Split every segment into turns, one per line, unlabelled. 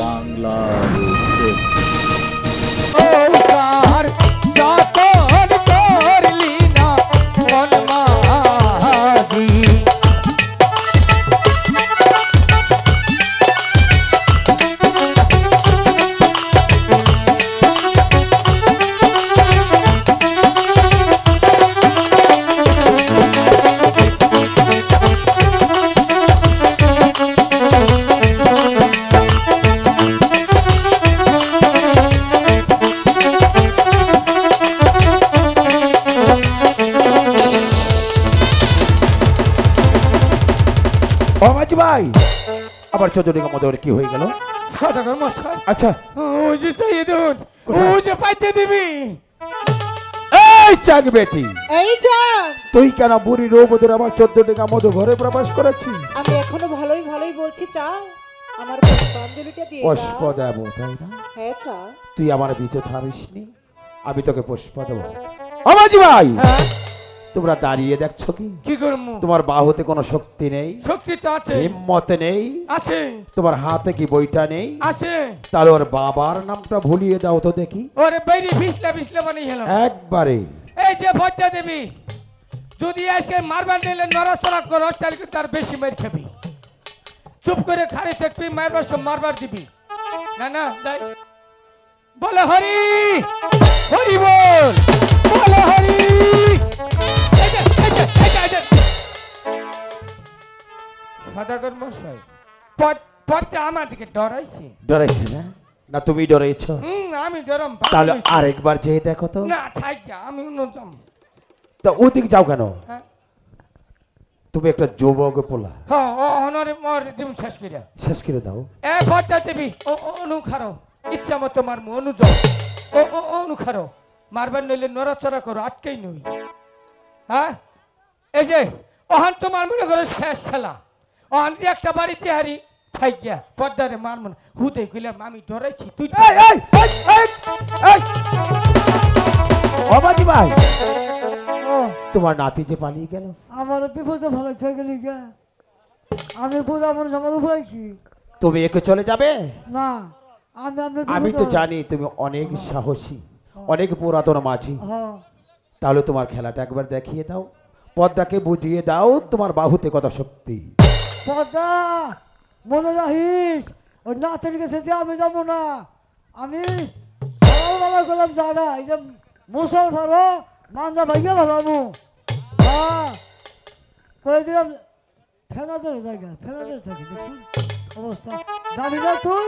বাংলাদেশ
যতন করলি না মন মাঝি
ভাই আবার 14 টাকা মতো কি হয়ে গেল?
সদাগর মশাই,
আচ্ছা
ওই যে চাইয়ে দেন, ওই যে পাইতে দিবি।
এই চাক বেটি,
এই যান,
তুই কেন বুড়ি রোবদের আমার 14 টাকা মতো ঘরে প্রবেশ করেছিস?
আমি এখনো ভালোই ভালোই বলছি, চা আমার পুষ্পাঞ্জলিটা দিয়ে দাও।
পুষ্প দেবো তাই না?
হ্যাঁ চা।
তুই আমার পিছু ছাড়িসনি, আমি তোকে পুষ্প দেবো। আমাজি ভাই,
হ্যাঁ
তোমরা দাঁড়িয়ে দেখছো কি?
কি করবো?
তোমার বাহুতে কোনো শক্তি নেই,
শক্তি তো আছে,
হিম্মত নেই,
আছে
তোমার হাতে কি বইটা নেই?
আছে।
তাহলে ওর বাবার নামটা ভুলিয়ে দাও তো দেখি।
ওরে বাইরে ভিসলা ভিসলা বানিয়ে হেলাম
একবারে
এই যে ভজ্জা দেবী, যদি এসে মারবার দিলে নড়াচড়া করো তাহলে কিন্তু তার বেশি মার খাবি। চুপ করে খাড়ি থাকবি, মারবার সব মারবার দিবি না। না যাই বলে হরি হরি বল, বলে হরি। সদাগর মশাই, পথটা আমার দিকে ডরাইছে।
ডরাইছে না? না তুমি ডরাইছো?
আমি ডরম।
তাহলে আরেকবার যেয়ে দেখো তো।
না থাক, আমি অন্য যাম।
তা ওদিক যাও কেন?
হ্যাঁ
তুমি একটা যুবক পোলা,
হ্যাঁ অনরে মর দিম শেষ করে।
শেষ করে দাও।
এ ভজ্জা দেবী, ও অনু খারো, ইচ্ছা মতো মারমু, অনু যাও। ও অনু খারো, মারবার নইলে নড়াচড়া করো, আটকেই নই। হ্যাঁ এই যে ওহান তোমার মনে করো শেষ খেলা, ওহান দিয়ে একটা বাড়িতে হারি থাই গিয়া পদ্মারে মারমু না। হুদে গেলাম, আমি ডরাইছি। তুই
অবাজি ভাই,
ও
তোমার নাতি যে পালিয়ে গেল,
আমার বিপদে ভালো হয়ে গেলি গা। আমি পুরো মানুষ, আমার উপায় কি?
তুমি একে চলে যাবে?
না, আমি আপনার
আমি তো জানি তুমি অনেক সাহসী, অনেক পুরাতন মাঝি।
হ্যাঁ
তাহলে তোমার খেলাটা একবার দেখিয়ে দাও, পদ্মাকে বুঝিয়ে দাও তোমার বাহুতে কত শক্তি।
পদা মনে রাখিস, ওই নাতের কাছে যে আমি যাবো না। আমি ভালো করলাম জায়গা, এই যে মুসল ভালো মান্দা ভাইয়া ভালো। হ্যাঁ করে দিলাম, ফেনাদের জায়গা, ফেনাদের থাকে দেখুন অবস্থা। জানি না তুই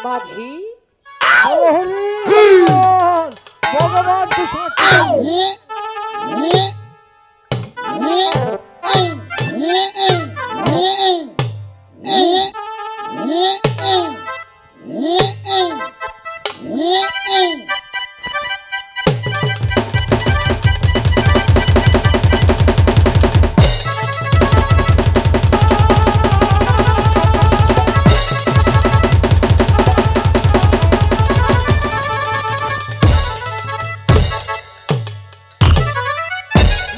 মাঝি
হরি হরি বল, ভগবান তুই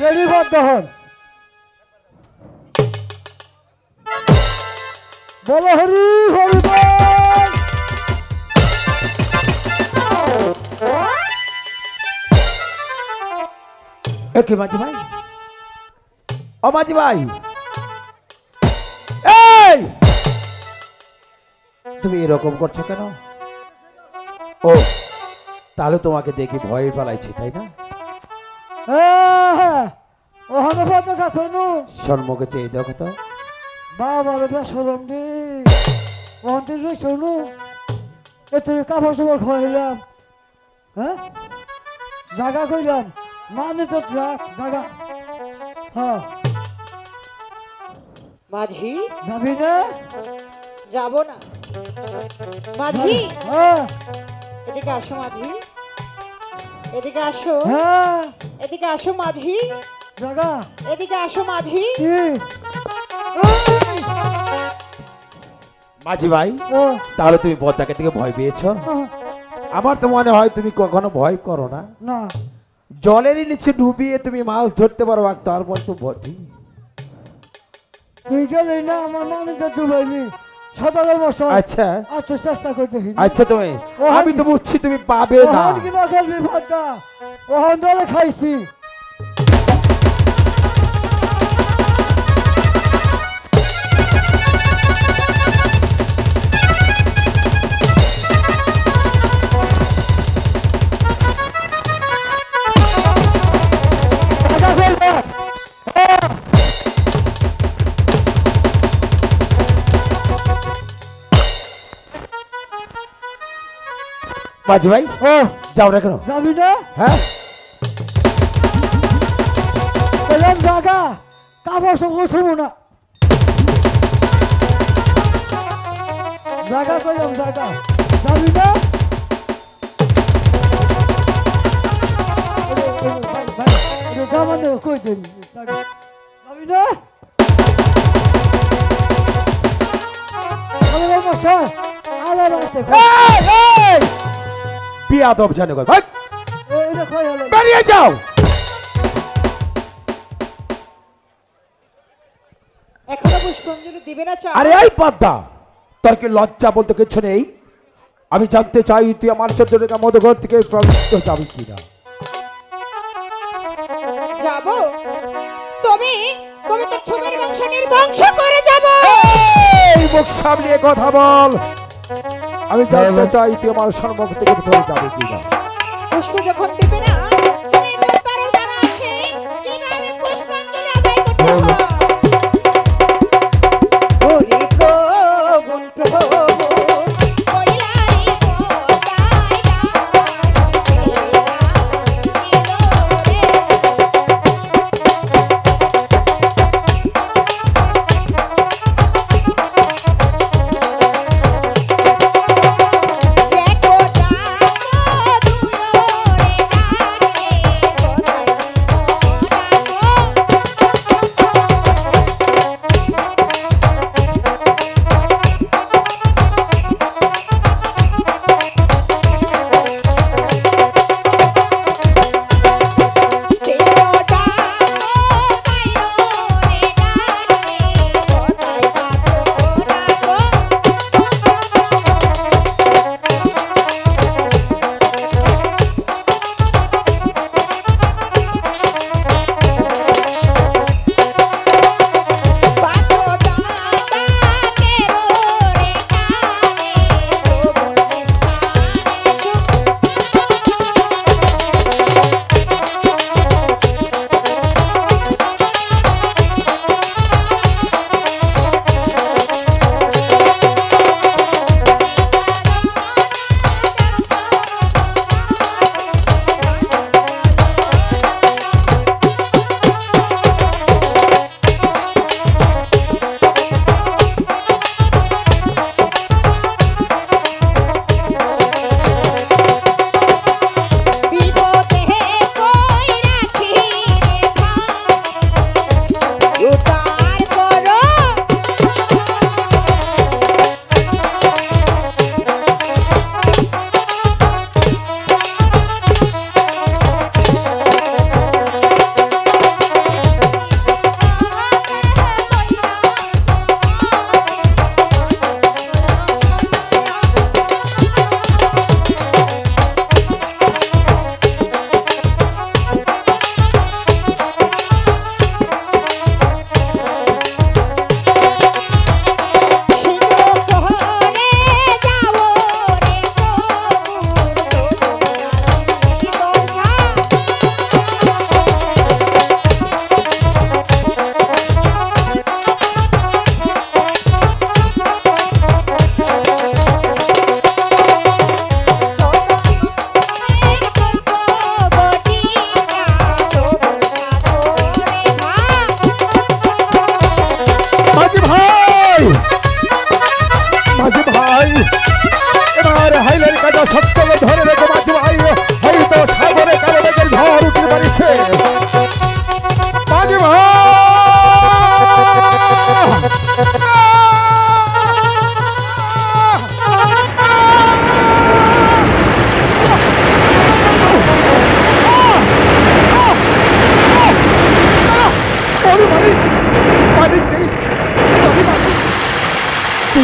রেডি কর তখন। বলো হরি হরি বল।
কি মাঝি ভাই, অমাঝি ভাই, এই তুমি এরকম করছো কেন? ও তাহলে তোমাকে দেখি ভয় পালাইছি তাই না?
ওখানে পথে থাকো নু
সম্মুখে চেয়ে দেখো তো।
বাবার বেসরম দি ওখান থেকে শোনো, এত কাপড় চোপড় খাইলাম। হ্যাঁ জায়গা কইলাম, মানে তো রাখ জায়গা। হ্যাঁ
মাঝি,
যাবি না?
যাব না। মাঝি
হ্যাঁ
এদিকে আসো, মাঝি এদিকে আসো,
হ্যাঁ
এদিকে আসো মাঝি,
জায়গা
এদিকে আসো মাঝি।
কি?
মাঝি ভাই,
ও
তাহলে তুমি পদ্মাকে থেকে ভয় পেয়েছো? আমার তো মনে হয় তুমি কখনো ভয় করো না।
না
জলের নিচে ডুবিয়ে তুমি মাছ ধরতে পারো, আর তারপর তো বটি।
তুই গেলি না, আমার মানে তো ডুবাইলি। সদাগর মশাই
আচ্ছা
আর তো চেষ্টা করে দেখি
আচ্ছা তুমি আমি তো বুঝছি তুমি পাবে না
ওহন কি না করবি ভাতটা ওহন ধরে খাইছি
মাঝি ভাই
ও
যাও না কেন
যাবি না
হ্যাঁ
বললাম জাগা কাপড় সঙ্গে শুনো না জাগা কইলাম জাগা যাবি না ভাই ভাই জামানে কই দেন জাগা যাবি না বললাম মশাই আবার আছে
বিয়াদব জানো ভাই
এটা কই হলো
বেরিয়ে যাও
এখনো পুষ্পাঞ্জলি দিবে না চা
আরে এই পদ্মা তোর কি লজ্জা বলতে কিছু নেই আমি জানতে চাই তুই আমার 14 টাকা মধুঘর থেকে প্রবিষ্ট যাবি কিনা
যাব তুমি তুমি তো ছবির বংশ নির্বংশ করে যাব
এই মুখ সামনে কথা বল আমি জানতে চাই তুই আমার সম্মুখ থেকে ধরে যাবি কিনা
পুষ্প যখন দিবে না তুমি তারও জানা আছে কিভাবে পুষ্পাঞ্জলি আদায় করতে হবে ওরে প্রভু প্রভু কইলাই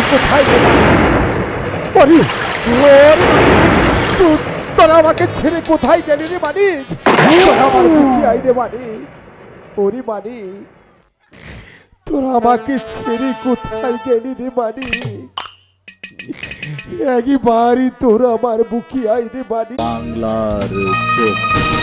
কোথায়
কোথায় ওরে তোরা আমাকে ছেড়ে কোথায় গেলি রে মানিক? তোরা আমার বুকে আই রে মানিক। ওরে মানিক, তোরা আমাকে ছেড়ে কোথায় গেলি রে মানিক? একবারই তোরা আমার বুকে আই রে মানিক।
বাংলার চোখ।